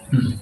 Hmm.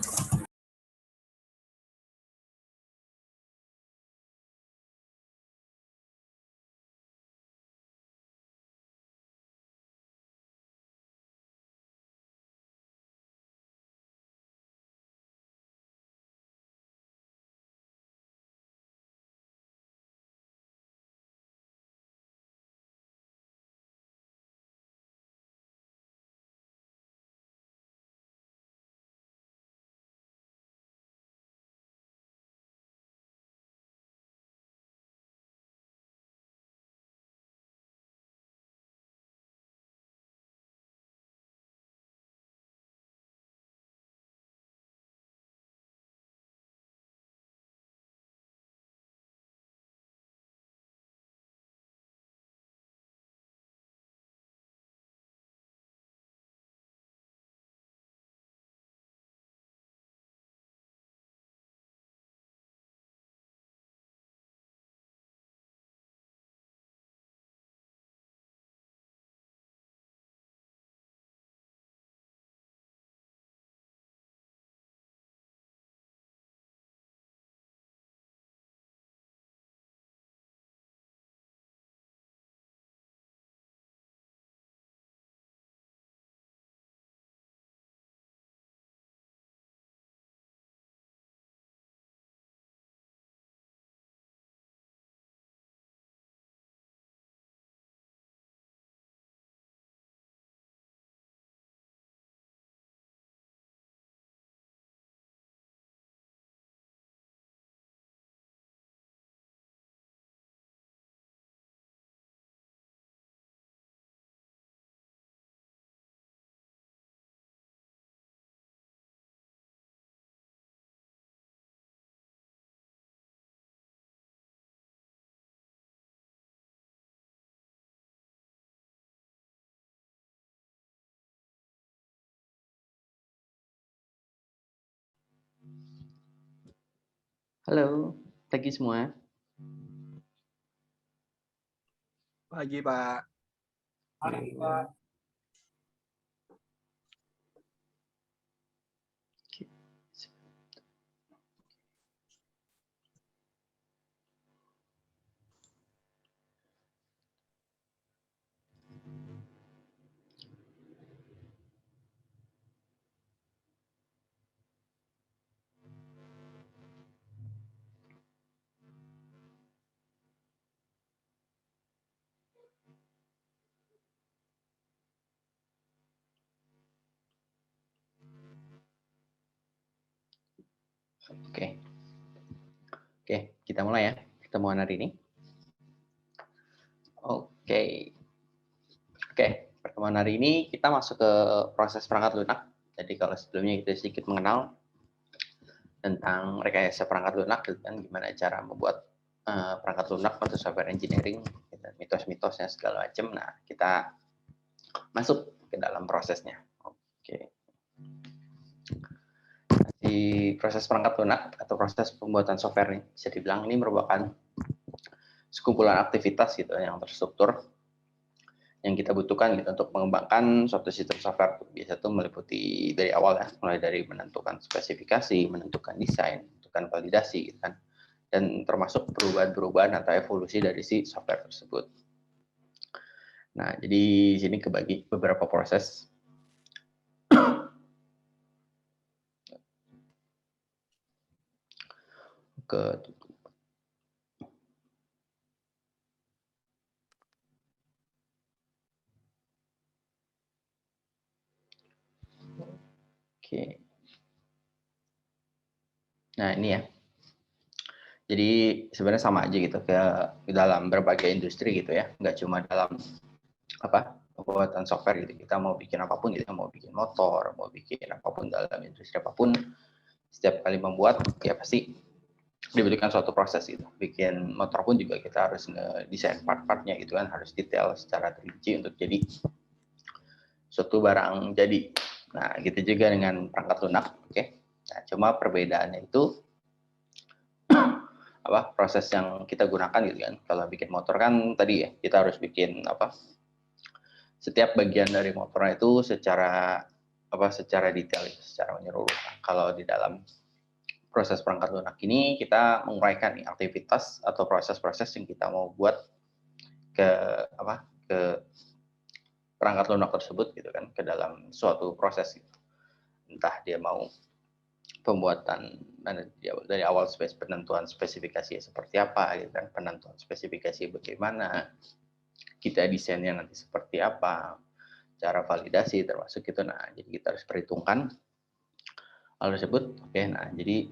Halo, pagi semua. Pagi, Pak. Pagi, Pak. Oke, kita mulai ya pertemuan hari ini. Oke, pertemuan hari ini kita masuk ke proses perangkat lunak. Jadi kalau sebelumnya kita sedikit mengenal tentang rekayasa perangkat lunak, dan gimana cara membuat perangkat lunak untuk software engineering, mitos-mitosnya segala macam. Nah, kita masuk ke dalam prosesnya. Oke. Di proses perangkat lunak atau proses pembuatan software ini bisa dibilang ini merupakan sekumpulan aktivitas gitu yang terstruktur yang kita butuhkan gitu untuk mengembangkan suatu sistem software. Biasa itu meliputi dari awal ya, mulai dari menentukan spesifikasi, menentukan desain, menentukan validasi gitu kan, dan termasuk perubahan-perubahan atau evolusi dari si software tersebut. Nah, jadi di sini kebagi beberapa proses. Oke. Nah, ini ya. Jadi sebenarnya sama aja gitu ke dalam berbagai industri gitu ya, nggak cuma dalam pembuatan software gitu. Kita mau bikin apapun gitu, mau bikin motor, mau bikin apapun dalam industri apapun, setiap kali membuat ya pasti dibutuhkan suatu proses gitu. Bikin motor pun juga kita harus desain part-partnya gitu kan, harus detail secara terperinci untuk jadi suatu barang jadi. Nah, gitu juga dengan perangkat lunak, oke. Nah, cuma perbedaannya itu proses yang kita gunakan gitu kan. Kalau bikin motor kan tadi ya kita harus bikin setiap bagian dari motornya itu secara secara detail, secara menyeluruh. Kalau di dalam proses perangkat lunak ini kita menguraikan nih aktivitas atau proses-proses yang kita mau buat ke perangkat lunak tersebut gitu kan, ke dalam suatu proses gitu. Entah dia mau pembuatan dari awal penentuan spesifikasi seperti apa gitu kan, penentuan spesifikasi bagaimana, kita desainnya nanti seperti apa, cara validasi termasuk itu. Nah, jadi kita harus perhitungkan hal tersebut. Oke, nah jadi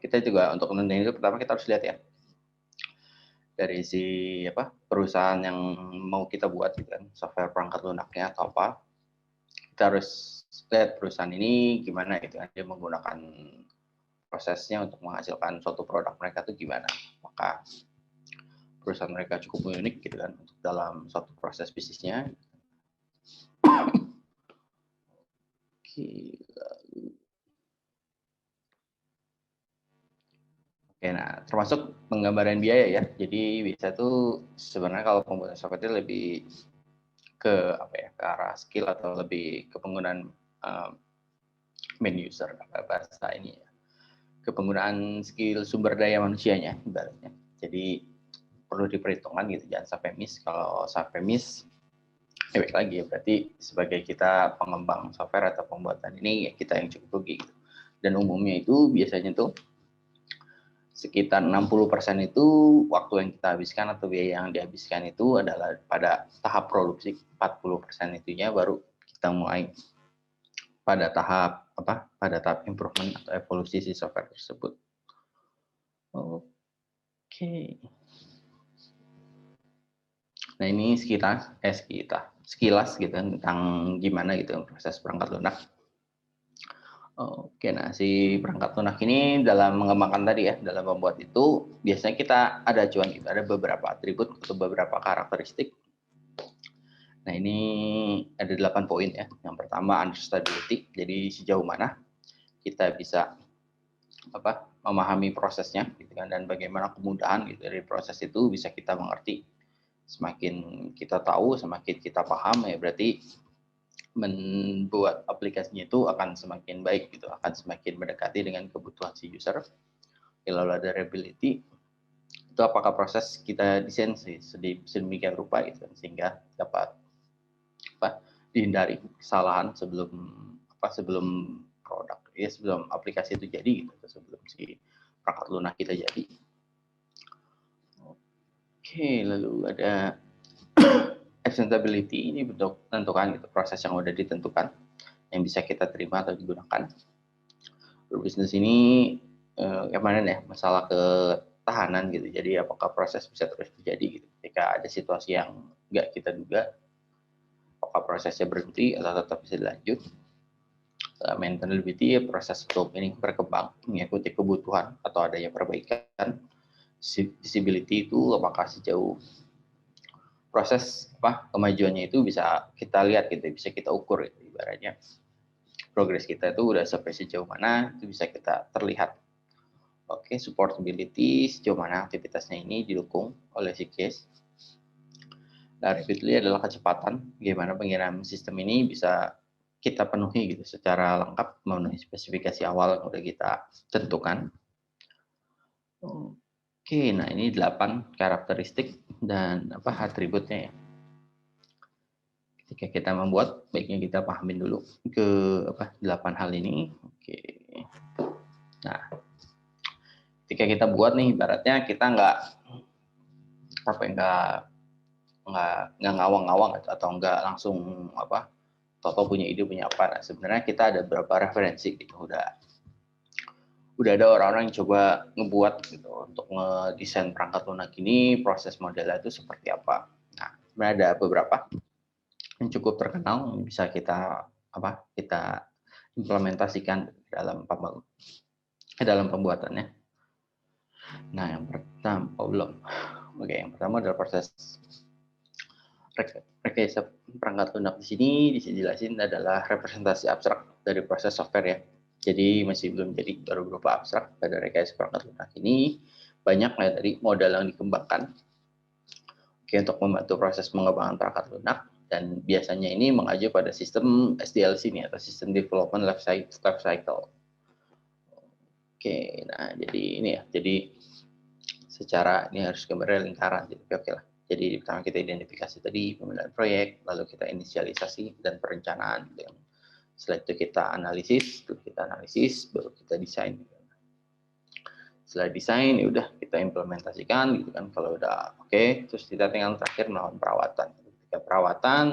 kita juga untuk menentukan itu pertama kita harus lihat ya dari si perusahaan yang mau kita buat gitu kan, software perangkat lunaknya atau apa. Kita harus lihat perusahaan ini gimana gitu kan, dia menggunakan prosesnya untuk menghasilkan suatu produk mereka tuh gimana. Maka perusahaan mereka cukup unik gitu kan untuk dalam suatu proses bisnisnya. Oke, nah termasuk penggambaran biaya ya. Jadi bisa tuh sebenarnya kalau pembuatan software itu lebih ke ke arah skill atau lebih ke penggunaan main user bahasa ini ya. Ke penggunaan skill sumber daya manusianya ibaratnya. Jadi perlu diperhitungkan gitu, jangan sampai miss. Kalau sampai miss, baik lagi ya berarti sebagai kita pengembang software atau pembuatan ini ya kita yang cukup rugi gitu. Dan umumnya itu biasanya tuh sekitar 60% itu waktu yang kita habiskan atau biaya yang dihabiskan itu adalah pada tahap produksi, 40% itunya baru kita mulai pada tahap improvement atau evolusi si software tersebut. Oke. Nah, ini sekilas gitu tentang gimana gitu proses perangkat lunak. Oke, nah si perangkat lunak ini dalam mengembangkan tadi ya, dalam membuat itu biasanya kita ada acuan gitu, ada beberapa atribut atau beberapa karakteristik. Nah, ini ada 8 poin ya. Yang pertama understandability, jadi sejauh mana kita bisa memahami prosesnya gitu kan, dan bagaimana kemudahan gitu dari proses itu bisa kita mengerti. Semakin kita tahu, semakin kita paham ya berarti membuat aplikasinya itu akan semakin baik gitu, akan semakin mendekati dengan kebutuhan si user. Lalu ada reliability, itu apakah proses kita desain sedemikian rupa gitu sehingga dapat dihindari kesalahan sebelum produk ya, sebelum aplikasi itu jadi gitu, sebelum si perangkat lunak kita jadi. Oke, lalu ada extensibility, ini bentuk tentukan gitu, proses yang sudah ditentukan yang bisa kita terima atau digunakan. Berbisnis ini kemarin ya masalah ketahanan gitu, jadi apakah proses bisa terus terjadi gitu ketika ada situasi yang nggak kita duga, apakah prosesnya berhenti atau tetap bisa dilanjut. Maintainability, proses untuk ini berkembang mengikuti kebutuhan atau adanya perbaikan. Visibility itu apakah sejauh proses kemajuannya itu bisa kita lihat gitu, bisa kita ukur gitu, ibaratnya progres kita itu udah sampai sejauh mana itu bisa kita terlihat. Oke, supportability, sejauh mana aktivitasnya ini didukung oleh si case. Nah, rapidly adalah kecepatan, bagaimana pengiriman sistem ini bisa kita penuhi gitu secara lengkap, memenuhi spesifikasi awal yang udah kita tentukan. Oke, nah ini 8 karakteristik dan atributnya ya. Ketika kita membuat, baiknya kita pahamin dulu ke 8 hal ini. Oke. Nah, ketika kita buat nih, ibaratnya kita nggak ngawang-ngawang atau nggak langsung Toto punya ide punya apa. Nah, sebenarnya kita ada beberapa referensi gitu, udah ada orang-orang yang coba ngebuat gitu untuk ngedesain perangkat lunak ini, proses modelnya itu seperti apa. Nah, sebenarnya ada beberapa yang cukup terkenal yang bisa kita implementasikan dalam pembuatannya. Nah, yang pertama adalah proses rekayasa perangkat lunak. Di sini dijelasin adalah representasi abstrak dari proses software ya. Jadi masih belum jadi, baru berupa abstrak. Pada rekayasa perangkat lunak ini banyak dari modal yang dikembangkan untuk membantu proses pengembangan perangkat lunak. Dan biasanya ini mengacu pada sistem SDLC nih, atau System Development Life Cycle. Oke, nah jadi ini ya, jadi secara ini harus gambarnya lingkaran, jadi oke lah. Jadi pertama kita identifikasi tadi pemilihan proyek, lalu kita inisialisasi dan perencanaan. Setelah itu kita analisis, baru kita desain. Setelah desain, ya udah kita implementasikan gitu kan. Kalau udah oke, terus kita tinggal terakhir melakukan perawatan. Ketika perawatan,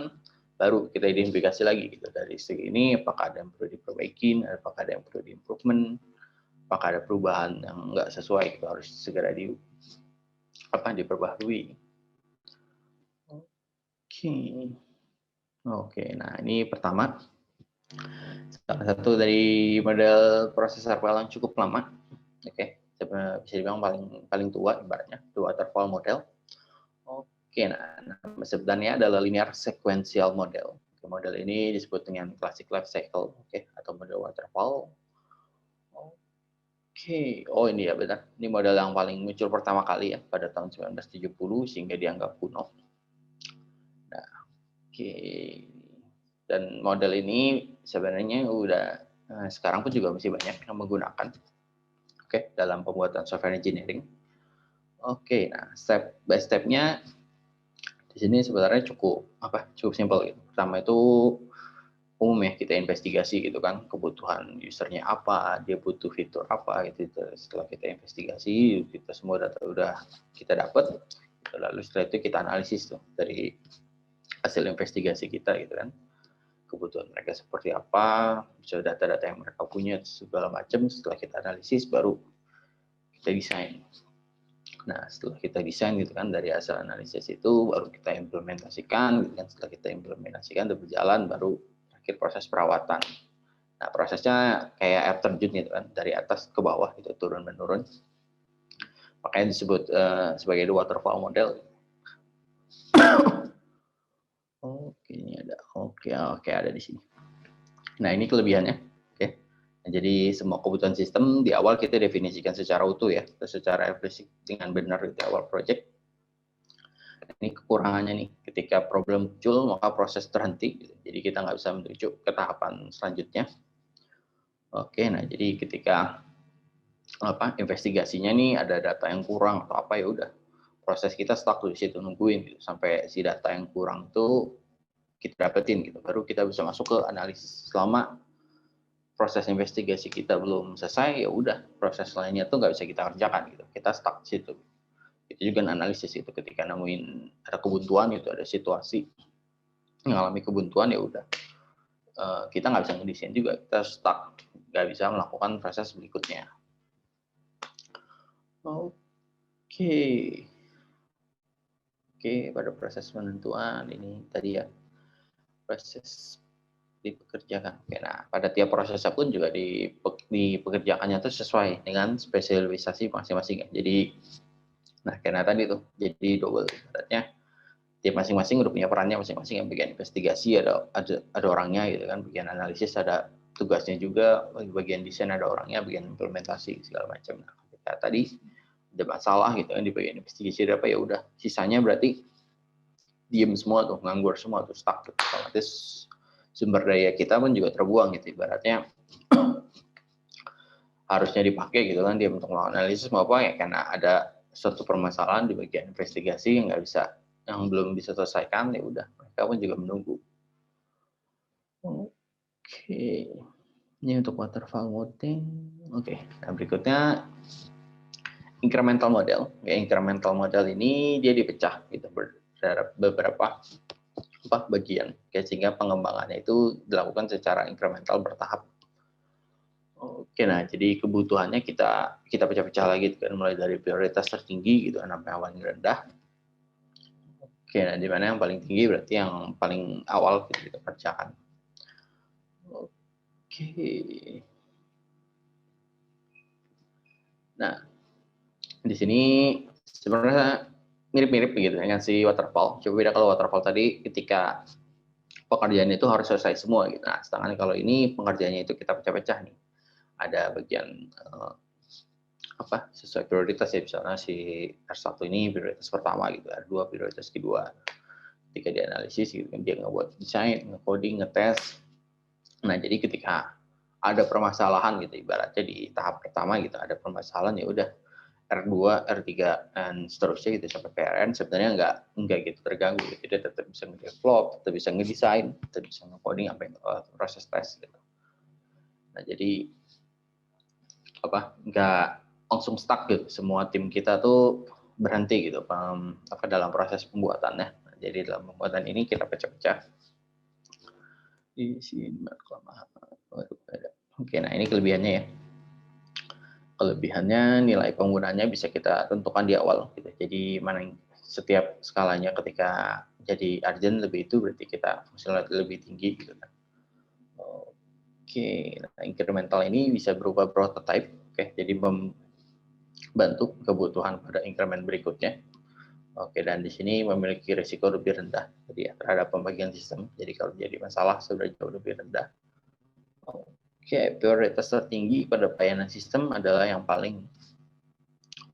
baru kita identifikasi lagi gitu dari segi ini apakah ada yang perlu diperbaikin, apakah ada yang perlu diimprovement, apakah ada perubahan yang nggak sesuai, itu harus segera diperbaharui. Oke, nah ini pertama. Salah satu dari model prosesor yang cukup lama. Oke, bisa dibilang paling tua ibaratnya, itu waterfall model. Oke, nah sebenarnya adalah linear sequential model. Model ini disebut dengan classic life cycle, atau model waterfall. Oke, oh ini ya benar. Ini model yang paling muncul pertama kali ya pada tahun 1970 sehingga dianggap kuno. Nah, oke. Dan model ini sebenarnya sekarang pun juga masih banyak yang menggunakan. Oke, dalam pembuatan software engineering. Oke, nah step by step-nya di sini sebenarnya cukup simpel gitu. Pertama itu umum ya, kita investigasi gitu kan, kebutuhan usernya apa, dia butuh fitur apa gitu. Setelah kita investigasi, kita semua data udah kita dapat, lalu setelah itu kita analisis tuh dari hasil investigasi kita gitu kan, kebutuhan mereka seperti apa, bisa data-data yang mereka punya segala macam. Setelah kita analisis baru kita desain. Nah, setelah kita desain gitu kan, dari hasil analisis itu baru kita implementasikan gitu kan. Setelah kita implementasikan udah berjalan, baru akhir proses perawatan. Nah, prosesnya kayak air terjun gitu kan, dari atas ke bawah itu turun menurun. Makanya disebut sebagai waterfall model. Oke, ini ada. Oke, ada di sini. Nah, ini kelebihannya. Jadi semua kebutuhan sistem di awal kita definisikan secara utuh ya, secara eksplisit dengan benar di awal project. Ini kekurangannya nih, ketika problem muncul maka proses terhenti, jadi kita nggak bisa menuju ke tahapan selanjutnya. Oke, nah jadi ketika investigasinya nih ada data yang kurang atau apa, ya udah proses kita stuck di situ nungguin gitu, sampai si data yang kurang itu kita dapetin gitu, baru kita bisa masuk ke analisis. Selama proses investigasi kita belum selesai, ya udah proses lainnya tuh nggak bisa kita kerjakan gitu, kita stuck di situ. Itu juga analisis itu, ketika nemuin ada kebuntuan itu, ada situasi mengalami kebuntuan, ya udah kita nggak bisa ngedesain juga, kita stuck, nggak bisa melakukan proses berikutnya. Oke, pada proses penentuan ini tadi ya, proses dipekerjakan. Oke, nah pada tiap prosesnya pun juga dipekerjakannya itu sesuai dengan spesialisasi masing-masing ya. Jadi, nah karena tadi tuh jadi double, artinya tiap masing-masing udah punya perannya masing-masing. Yang bagian investigasi ada orangnya gitu kan, bagian analisis ada tugasnya juga, bagian desain ada orangnya, bagian implementasi segala macam. Nah, ketika tadi ada masalah gitu kan di bagian investigasi ada apa, ya udah sisanya berarti diem semua tuh, nganggur semua tuh, stuck gitu. Otomatis sumber daya kita pun juga terbuang gitu, ibaratnya harusnya dipakai gitu kan dia untuk melakukan analisis mau apa ya, karena ada suatu permasalahan di bagian investigasi yang belum bisa selesaikan, ya udah mereka pun juga menunggu. Oke, ini untuk waterfall modeling. Oke, nah berikutnya incremental model. Incremental model ini dia dipecah gitu beberapa bagian, sehingga pengembangannya itu dilakukan secara incremental, bertahap. Oke, nah jadi kebutuhannya kita pecah-pecah lagi kan, mulai dari prioritas tertinggi gitu sampai yang paling rendah. Oke, nah di mana yang paling tinggi berarti yang paling awal kita kerjakan. Oke. Nah, di sini sebenarnya mirip-mirip begitu dengan si waterfall. Coba beda, kalau waterfall tadi ketika pekerjaan itu harus selesai semua gitu. Nah, sedangkan kalau ini pengerjaannya itu kita pecah-pecah nih. Ada bagian sesuai prioritas ya, misalnya si R1 ini prioritas pertama gitu, R2 prioritas kedua, ketika dianalisis gitu kan, dia ngebuat desain, nge-coding, ngetes. Nah, jadi ketika ada permasalahan gitu ibaratnya di tahap pertama gitu ada permasalahan, ya udah R2, R3 dan seterusnya gitu sampai PRN sebenarnya nggak gitu terganggu gitu. Dia tetap bisa nge-develop, tetap bisa ngedesain, tetap bisa nge-coding sampai proses tes gitu. Nah, jadi nggak langsung stuck gitu. Semua tim kita tuh berhenti gitu dalam proses pembuatannya. Nah, jadi dalam pembuatan ini kita pecah-pecah di sini. Oke, nah ini kelebihannya ya. Kelebihannya nilai penggunanya bisa kita tentukan di awal gitu. Jadi mana setiap skalanya ketika jadi urgent lebih itu berarti kita fungsionalitas lebih tinggi gitu kan. Oke, nah incremental ini bisa berupa prototype. Oke, jadi membantu kebutuhan pada increment berikutnya. Oke, dan di sini memiliki risiko lebih rendah jadi ya, terhadap pembagian sistem. Jadi kalau jadi masalah sudah jauh lebih rendah. Oke, prioritas tertinggi pada pelayanan sistem adalah yang paling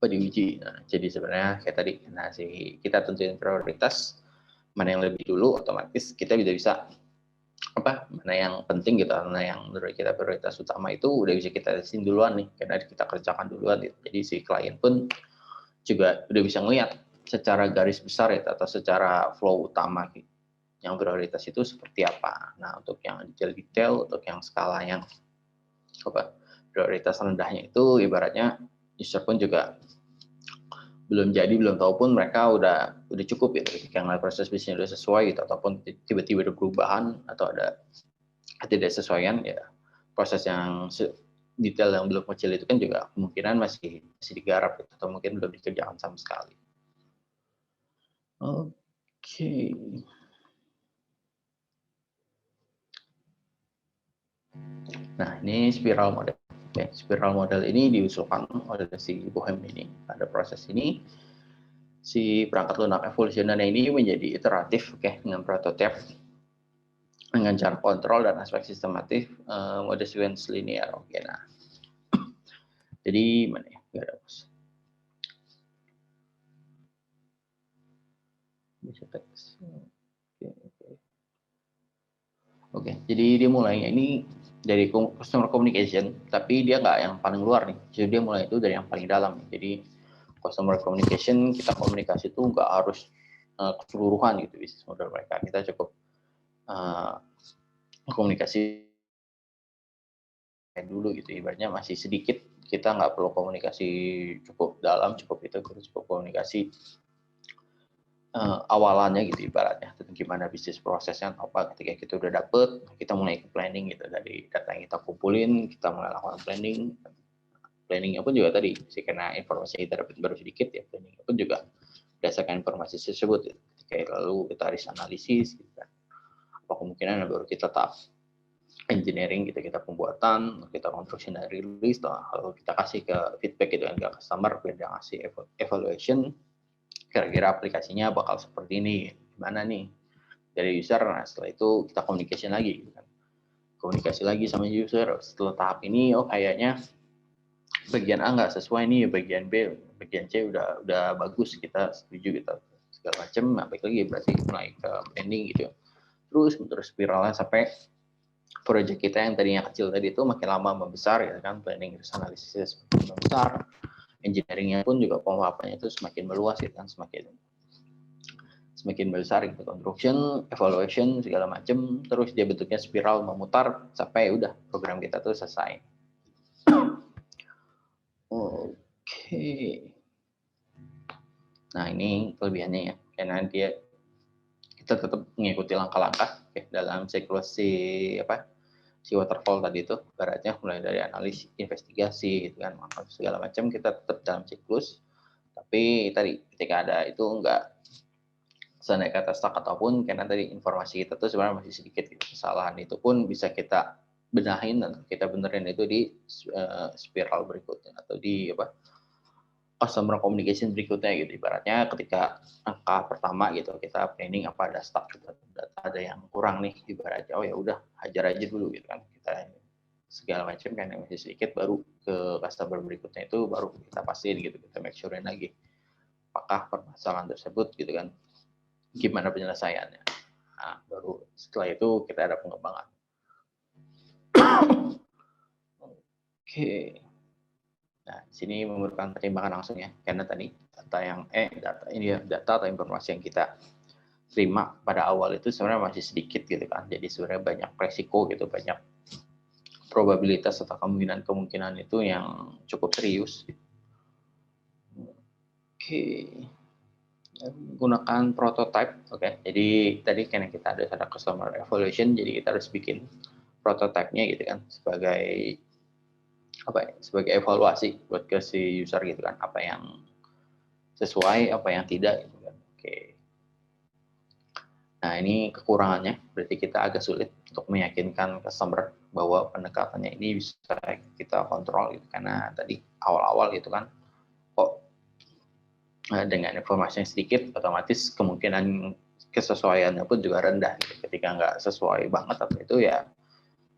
diuji. Nah, jadi sebenarnya kayak tadi, nah kita tentuin prioritas mana yang lebih dulu, otomatis kita bisa mana yang penting gitu, mana yang menurut kita prioritas utama itu udah bisa kita testing duluan nih, karena kita kerjakan duluan gitu. Jadi si klien pun juga udah bisa ngelihat secara garis besar ya, atau secara flow utama gitu, yang prioritas itu seperti apa. Nah, untuk yang detail, untuk yang skala yang prioritas rendahnya itu ibaratnya user pun juga belum tahu pun mereka udah cukup gitu ketika ngeliat proses bisnisnya udah sesuai gitu, ataupun tiba-tiba ada perubahan atau ada ketidaksesuaian ya, proses yang detail yang belum kecil itu kan juga kemungkinan masih digarap gitu, atau mungkin belum dikerjakan sama sekali. Oke. Nah, ini spiral model. Oke, spiral model ini diusulkan oleh si Bohem ini. Pada proses ini si perangkat lunak evolusioner ini menjadi iteratif, dengan prototipe, dengan cara kontrol dan aspek sistematif mode sequence linear. Oke, nah. Jadi mana ya? Nggak ada bos. Bisa teks. Oke, jadi dia mulainya ini dari customer communication, tapi dia nggak yang paling luar nih. Jadi dia mulai itu dari yang paling dalam. Jadi customer communication, kita komunikasi itu nggak harus keseluruhan gitu bisnis model mereka. Kita cukup komunikasi dulu gitu, ibaratnya masih sedikit, kita nggak perlu komunikasi cukup dalam, cukup komunikasi awalannya gitu ibaratnya, gimana bisnis prosesnya apa. Ketika kita udah dapet, kita mulai ke planning gitu, dari data yang kita kumpulin, kita mulai lakukan planningnya pun juga tadi karena informasi yang kita dapat baru sedikit ya, planningnya pun juga berdasarkan informasi tersebut gitu. Kayak lalu kita harus analisis gitu kan, apa kemungkinan baru kita tahap engineering gitu, kita pembuatan, kita konstruksi dari rilis, lalu kita kasih ke feedback gitu kan ke customer, kita kasih evaluation, kira-kira aplikasinya bakal seperti ini, gimana nih dari user. Nah, setelah itu kita communication lagi gitu kan, komunikasi lagi sama user. Setelah tahap ini kayaknya bagian A nggak sesuai nih, bagian B, bagian C udah bagus, kita setuju gitu segala macam. Nah, baik lagi berarti mulai ke planning gitu, terus spiralnya sampai proyek kita yang tadinya kecil tadi itu makin lama membesar ya kan, planning terus analisisnya semakin membesar, engineeringnya pun juga pemahamannya itu semakin meluas ya kan, semakin besar gitu, construction, evaluation segala macam, terus dia bentuknya spiral memutar sampai udah program kita tuh selesai. Oke. Nah, ini kelebihannya ya, karena kita tetap mengikuti langkah-langkah dalam siklus si waterfall tadi itu, ibaratnya mulai dari analisis, investigasi gitu kan, segala macam kita tetap dalam siklus. Tapi tadi ketika ada itu enggak naik ke atas stuck, ataupun karena tadi informasi kita tuh sebenarnya masih sedikit gitu, kesalahan itu pun bisa kita benahin dan kita benerin itu di spiral berikutnya, atau di customer communication berikutnya gitu. Ibaratnya ketika angka pertama gitu kita planning apa ada stuck gitu, ada yang kurang nih, ibaratnya ya udah hajar aja dulu gitu kan, kita segala macam kan yang masih sedikit, baru ke customer berikutnya itu baru kita pastiin gitu, kita make sure-in lagi apakah permasalahan tersebut gitu kan gimana penyelesaiannya. Nah, baru setelah itu kita ada pengembangan. Oke. Nah, di sini memerlukan pertimbangan langsung ya, karena tadi data atau informasi yang kita terima pada awal itu sebenarnya masih sedikit gitu kan. Jadi sebenarnya banyak resiko gitu, banyak probabilitas atau kemungkinan itu yang cukup serius. Oke. Gunakan prototype, oke. Jadi tadi karena kita ada customer evaluation, jadi kita harus bikin prototype-nya gitu kan sebagai sebagai evaluasi buat ke si user gitu kan, apa yang sesuai, apa yang tidak gitu kan. Oke. Nah, ini kekurangannya, berarti kita agak sulit untuk meyakinkan customer bahwa pendekatannya ini bisa kita kontrol gitu, karena tadi awal-awal gitu kan, kok dengan informasi yang sedikit, otomatis kemungkinan kesesuaiannya pun juga rendah gitu. Ketika nggak sesuai banget atau itu ya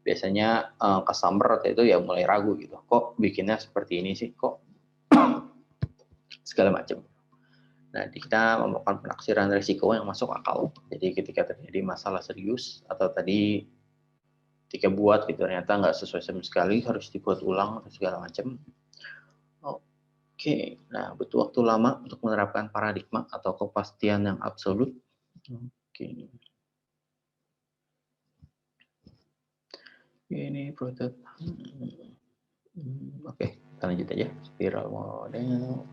biasanya customer atau itu ya mulai ragu gitu, kok bikinnya seperti ini sih, kok segala macam. Nah, kita memerlukan penaksiran risiko yang masuk akal. Jadi ketika terjadi masalah serius atau tadi ketika buat gitu ternyata nggak sesuai sama sekali, harus dibuat ulang atau segala macam. Oke, nah butuh waktu lama untuk menerapkan paradigma atau kepastian yang absolut. Oke. Ini prototype. Oke, kita lanjut aja. Spiral model.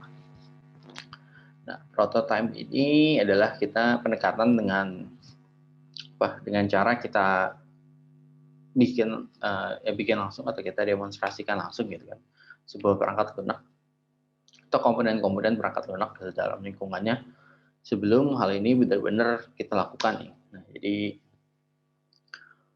Nah, prototype ini adalah kita pendekatan dengan dengan cara kita bikin langsung atau kita demonstrasikan langsung gitu kan sebuah perangkat lunak atau komponen-komponen perangkat lunak ke dalam lingkungannya sebelum hal ini benar-benar kita lakukan nih. Nah, jadi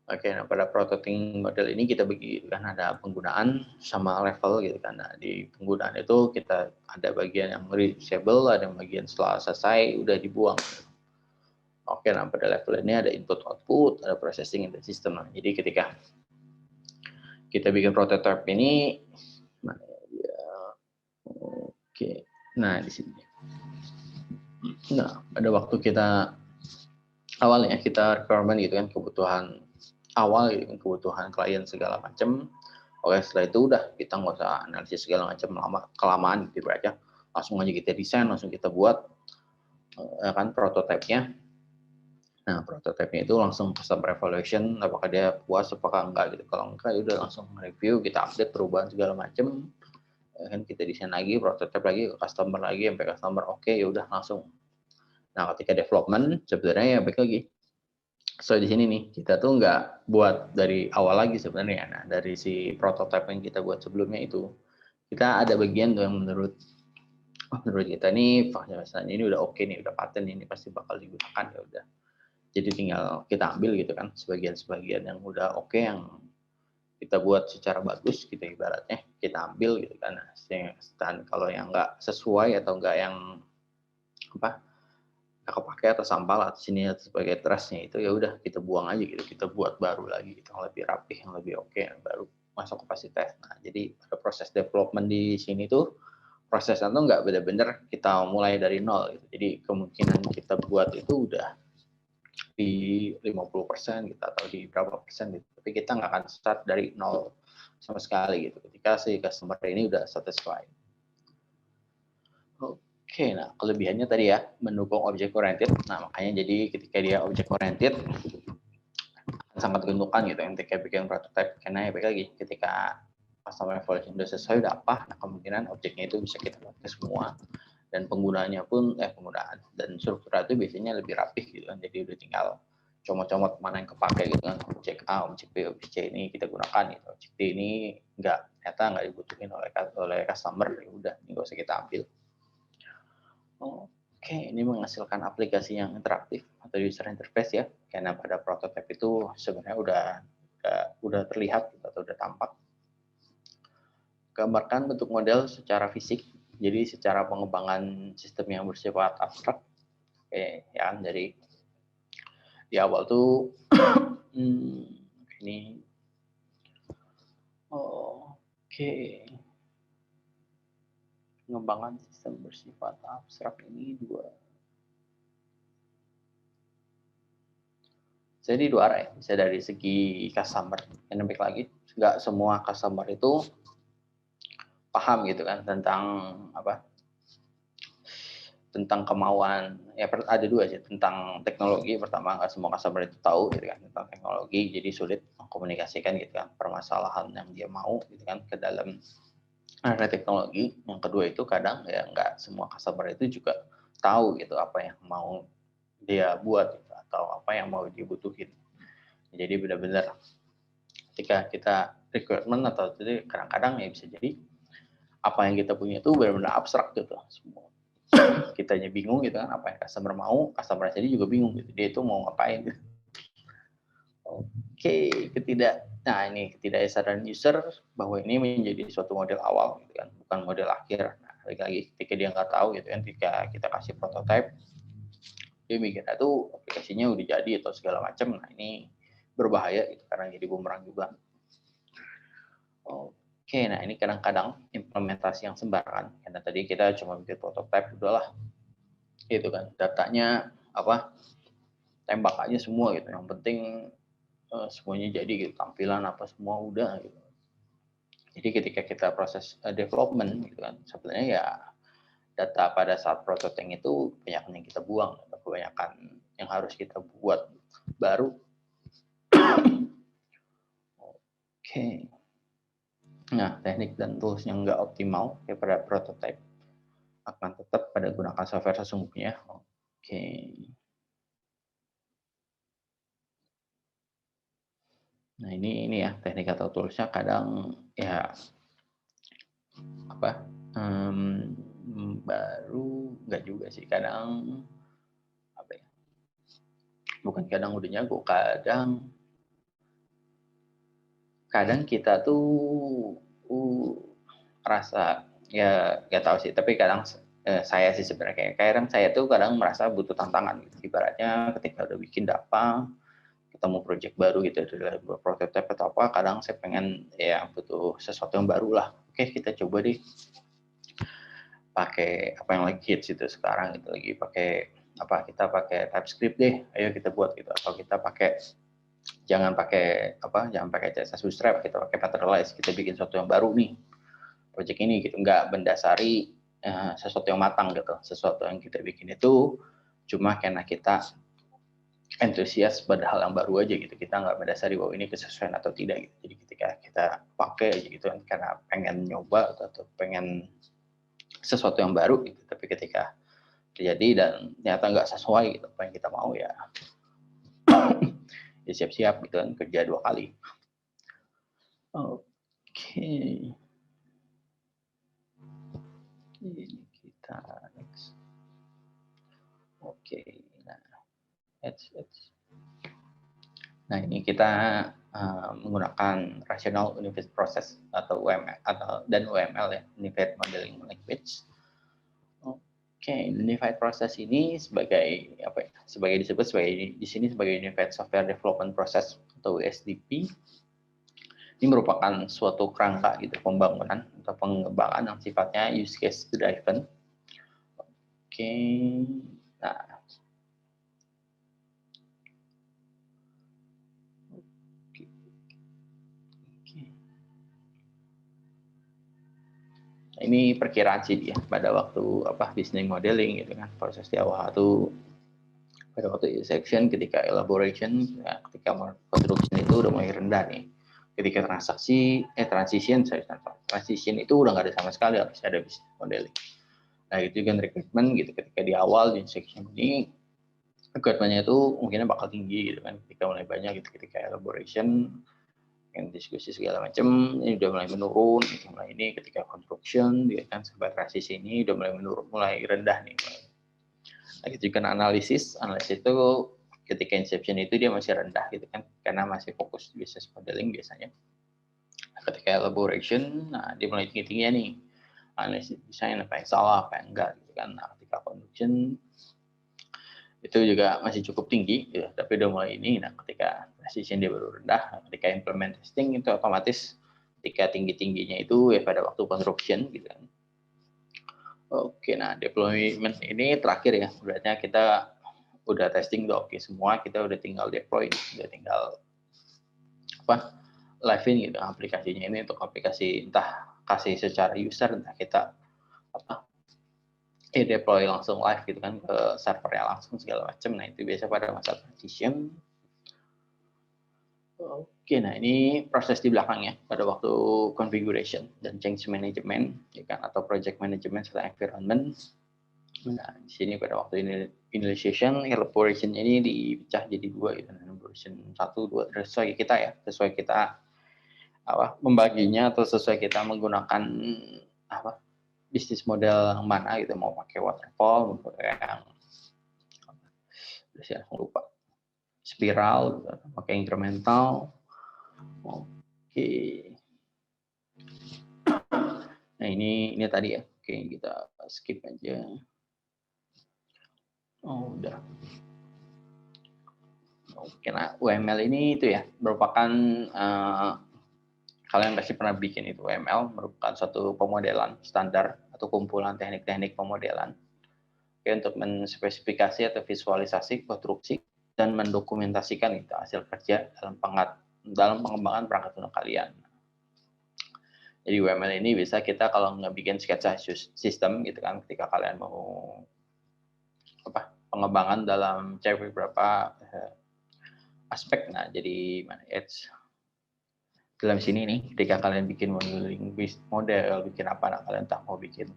nah pada prototyping model ini kita bagi kan ada penggunaan sama level gitu kan. Nah, di penggunaan itu kita ada bagian yang reusable, ada bagian setelah selesai udah dibuang. Oke, nah pada level ini ada input output, ada processing dan system. Nah, jadi ketika kita bikin prototype ini, oke, nah di sini. Nah, pada waktu kita awalnya kita requirement gitu kan, kebutuhan awal gitu kan, kebutuhan klien segala macam. Oke, setelah itu udah kita nggak usah analisis segala macam kelamaan gitu aja, langsung aja kita desain, langsung kita buat kan prototipenya. Nah, prototipenya itu langsung customer evaluation, apakah dia puas, apakah enggak gitu. Kalau enggak, ya udah langsung review, kita update perubahan segala macam, kan kita desain lagi, prototype lagi ke customer lagi, sampai customer oke, ya udah langsung. Nah, ketika development sebenarnya ya baik lagi. So di sini nih kita tuh nggak buat dari awal lagi sebenarnya. Nah, dari si prototype yang kita buat sebelumnya itu, kita ada bagian tuh yang menurut kita nih vaksinasi ini udah oke nih, udah paten ini pasti bakal digunakan, ya udah. Jadi tinggal kita ambil gitu kan sebagian-sebagian yang udah oke, yang kita buat secara bagus gitu ibaratnya kita ambil gitu kan. Dan kalau yang nggak sesuai atau nggak yang nggak kepake atau sampah lah sini sebagai trustnya itu ya udah kita buang aja gitu, kita buat baru lagi gitu, yang lebih rapih, yang lebih oke, yang baru masuk ke fase tes. Nah, jadi pada proses development di sini tuh prosesnya tuh nggak benar-benar kita mulai dari nol gitu. Jadi kemungkinan kita buat itu udah di 50% gitu atau di berapa persen gitu. Tapi kita nggak akan start dari nol sama sekali gitu ketika si customer ini udah satisfied. Oke, nah kelebihannya tadi ya mendukung object oriented. Nah, makanya jadi ketika dia object oriented sangat menguntungkan gitu ketika bikin prototype, karena ya baik lagi ketika customer evaluation udah selesai udah apa, nah kemungkinan objeknya itu bisa kita pakai semua dan penggunanya pun penggunaan dan struktur itu biasanya lebih rapih gitu kan. Jadi udah tinggal comot-comot mana yang kepake gitu kan, objek A, objek B, objek C ini kita gunakan gitu, objek D ini ternyata nggak dibutuhin oleh customer, ya udah ini nggak usah kita ambil. Oke, ini menghasilkan aplikasi yang interaktif atau user interface ya, karena pada prototipe itu sebenarnya udah terlihat atau udah tampak. Gambarkan bentuk model secara fisik, jadi secara pengembangan sistem yang bersifat abstrak. Oke, ya, jadi di awal tuh ini oke. Pengembangan sistem bersifat abstrak ini dua. Jadi dua arah ya, bisa dari segi customer, yang baik lagi, nggak semua customer itu paham gitu kan tentang apa, tentang kemauan, ya ada dua sih, tentang teknologi. Pertama, nggak semua customer itu tahu gitu kan tentang teknologi, jadi sulit mengkomunikasikan gitu kan permasalahan yang dia mau gitu kan ke dalam area teknologi. Yang kedua itu kadang ya nggak semua customer itu juga tahu gitu apa yang mau dia buat gitu, atau apa yang mau dibutuhin. Jadi benar-benar ketika kita requirement atau jadi kadang-kadang ya bisa jadi apa yang kita punya itu benar-benar abstrak gitu semua. Kitanya bingung gitu kan apa yang customer mau, customer sendiri juga bingung gitu dia itu mau ngapain gitu. Oke, nah ini ketidaksadaan user bahwa ini menjadi suatu model awal gitu kan, bukan model akhir. Nah, lagi ketika dia nggak tahu gitu kan, ketika kita kasih prototype, dia mikirnya tuh aplikasinya udah jadi atau segala macam. Nah ini berbahaya gitu karena jadi bumerang juga. Oke, nah ini kadang-kadang implementasi yang sembarangan. Karena tadi kita cuma bikin prototype, udahlah. Gitu kan, datanya apa, tembak aja semua gitu. Yang penting semuanya jadi gitu, tampilan apa semua udah gitu. Jadi ketika kita proses development gitu kan, sebenarnya ya data pada saat prototyping itu banyak yang kita buang, atau kebanyakan yang harus kita buat baru. Oke. Nah, teknik dan tools yang nggak optimal pada prototype akan tetap pada gunakan software sesungguhnya. Oke. Nah ini ya teknik atau toolsnya kadang ya apa baru nggak juga sih, kadang apa ya, bukan kadang udah jago, kadang kita tuh rasa ya nggak tahu sih, tapi kadang saya sih sebenarnya kadang saya tuh kadang merasa butuh tantangan gitu. Ibaratnya ketika udah bikin data, ketemu project baru gitu dari prototype atau apa, kadang saya pengen ya butuh sesuatu yang baru lah. Oke, kita coba deh pakai apa yang lagi hits itu sekarang gitu, lagi pakai apa, kita pakai TypeScript deh, ayo kita buat gitu, atau kita pakai jangan pakai CSS Bootstrap, kita pakai Materialize, kita bikin sesuatu yang baru nih project ini gitu, nggak mendasari sesuatu yang matang gitu. Sesuatu yang kita bikin itu cuma karena kita antusias pada hal yang baru aja gitu, kita nggak mendasari bahwa ini kesesuaian atau tidak gitu. Jadi ketika kita pakai aja gitu kan karena pengen nyoba atau pengen sesuatu yang baru gitu, tapi ketika terjadi dan ternyata nggak sesuai gitu apa yang kita mau, ya ya siap-siap gitu kan kerja 2 kali. Oke. Ini kita next. Oke. Nah ini kita menggunakan Rational Unified Process atau UML dan UML ya, Unified Modeling Language. Oke, Unified Process ini sebagai apa ya? Disebut sebagai di sini sebagai Unified Software Development Process atau USDP. Ini merupakan suatu kerangka gitu pembangunan atau pengembangan yang sifatnya use case driven. Oke. Nah, ini perkiraan sih dia pada waktu business modeling gitu kan, proses di awal itu pada waktu section, ketika elaboration ya, ketika construction itu udah mulai rendah nih, ketika transition itu udah nggak ada sama sekali, harus ada business modeling. Nah itu kan recruitment gitu, ketika di awal di section ini recruitmentnya itu mungkinnya bakal tinggi gitu kan, ketika mulai banyak gitu, ketika elaboration yang diskusi segala macam ini udah mulai menurun, mulai ini ketika construction dia kan sampai transisi ini udah mulai menurun, mulai rendah nih. Nah, gitu kan analisis itu ketika inception itu dia masih rendah gitu kan, karena masih fokus di business modeling biasanya. Nah, ketika elaboration, nah dia mulai tinggi-tingginya nih, analisis desain apa yang salah apa yang enggak gitu kan. Nah, ketika construction itu juga masih cukup tinggi gitu, tapi udah mulai ini. Nah ketika transition dia baru rendah, ketika implement testing itu otomatis ketika tinggi-tingginya itu ya pada waktu construction gitu kan. Oke, nah deployment ini terakhir ya, berarti kita udah testing udah oke semua, kita udah tinggal deploy, udah tinggal live-in gitu aplikasinya ini untuk aplikasi entah kasih secara user, entah kita deploy langsung live gitu kan ke servernya langsung segala macam. Nah itu biasa pada masa transition. Oke, nah ini proses di belakangnya pada waktu configuration dan change management, ya kan, atau project management serta environment. Nah di sini pada waktu initiation, elaboration ini dipecah jadi dua gitu, elaboration 1, 2 sesuai kita ya, sesuai kita membaginya atau sesuai kita menggunakan bisnis model yang mana gitu, mau pakai waterfall, mau pakai yang saya lupa spiral, gitu, pakai incremental. Oke. Nah ini tadi ya. Oke, kita skip aja. Oh udah. Oke, nah UML ini itu ya merupakan kalian pasti pernah bikin itu. UML merupakan suatu pemodelan standar atau kumpulan teknik-teknik pemodelan untuk menspesifikasi atau visualisasi konstruksi dan mendokumentasikan itu hasil kerja dalam pengembangan perangkat lunak kalian. Jadi UML ini bisa kita kalau nggak bikin sketsa sistem gitu kan, ketika kalian mau pengembangan dalam beberapa aspek. Nah jadi dalam sini nih, ketika kalian bikin modeling model, bikin apa, nah kalian tak mau bikin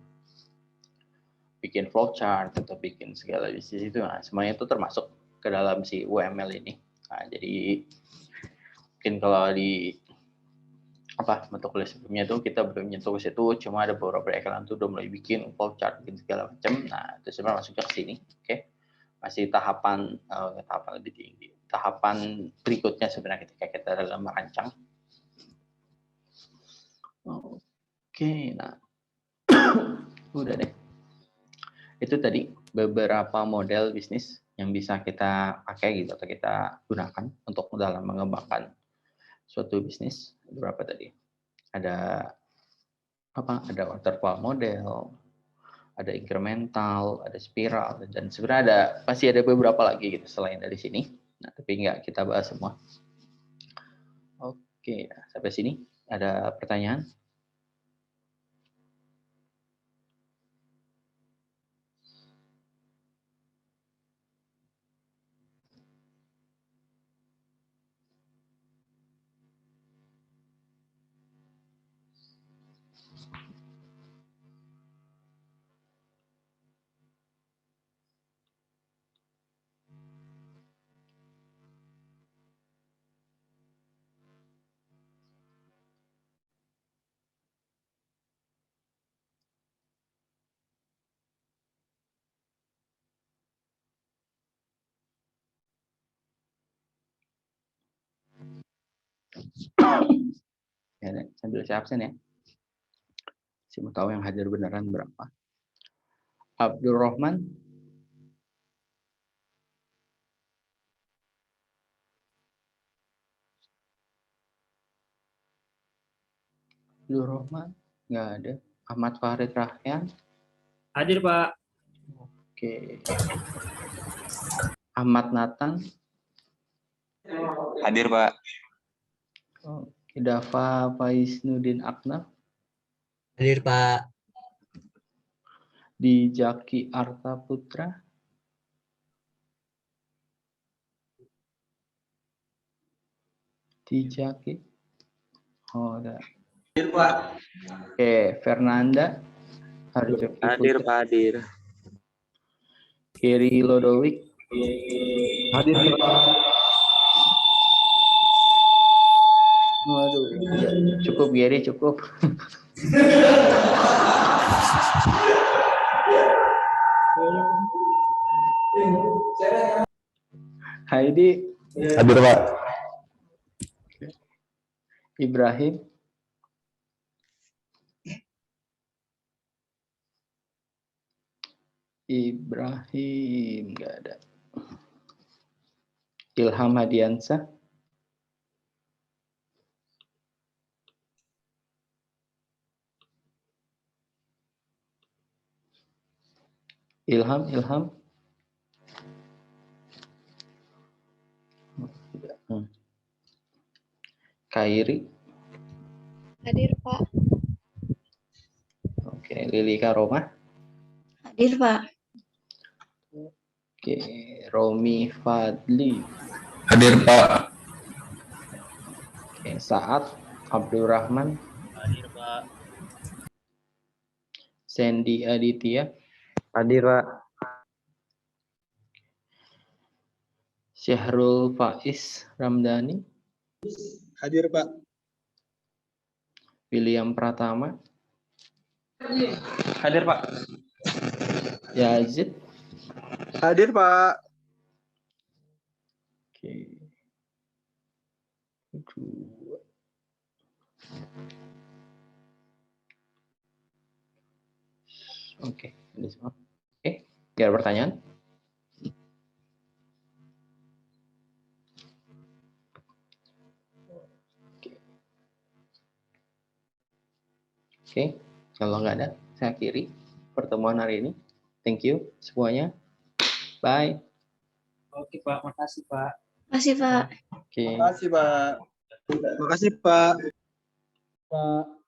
flowchart atau bikin segala bisnis itu, nah semuanya itu termasuk ke dalam si UML ini. Nah jadi mungkin kalau di bentuk kuliah sebelumnya tuh kita belum nyentuh ke situ, cuma ada beberapa kalian tuh udah mulai bikin flowchart, bikin segala macam. Nah itu sebenarnya masuknya ke sini, oke. Masih tahapan lebih tinggi, tahapan berikutnya sebenarnya ketika kita dalam merancang. Oke, nah udah deh. Itu tadi beberapa model bisnis yang bisa kita pakai gitu atau kita gunakan untuk dalam mengembangkan suatu bisnis. Berapa tadi? Ada waterfall model, ada incremental, ada spiral, dan sebenarnya pasti ada beberapa lagi gitu selain dari sini. Nah, tapi nggak kita bahas semua. Oke, sampai sini ada pertanyaan? Ya, sambil saya absen ya. Saya mau tahu yang hadir beneran berapa. Abdul Rahman. Abdul Rahman nggak ada. Ahmad Farid Rahyan. Hadir Pak. Oke. Ahmad Nathan. Hadir Pak. Oke. Dava Faisnudin Aknaf. Hadir Pak. Dijaki Arta Putra. Dijaki. Oh, ada. Hadir Pak. Oke, Fernanda. Hadir Pak, hadir. Kiri Lodowik. Hadir Pak. Waduh, ya, cukup Gary, cukup. Heidi. Hadir Pak. Ibrahim. Nggak ada. Ilham Hadiansyah. Ilham. Kairi. Hadir, Pak. Oke, Lilika Roma. Hadir, Pak. Oke, Romi Fadli. Hadir Pak. Oke, Saat Abdurrahman. Hadir, Pak. Sandy Aditya. Hadir Pak. Syahrul Faiz Ramdhani. Hadir, Pak. William Pratama. Hadir Pak. Yazid. Hadir, Pak. Oke. Dua. Oke, ini semua. Oke, nggak ada pertanyaan? Oke, kalau nggak ada, saya akhiri pertemuan hari ini. Thank you semuanya. Bye. Oke, Pak. Makasih, Pak. Makasih, Pak. Oke. Makasih, Pak. Makasih, Pak. Pak.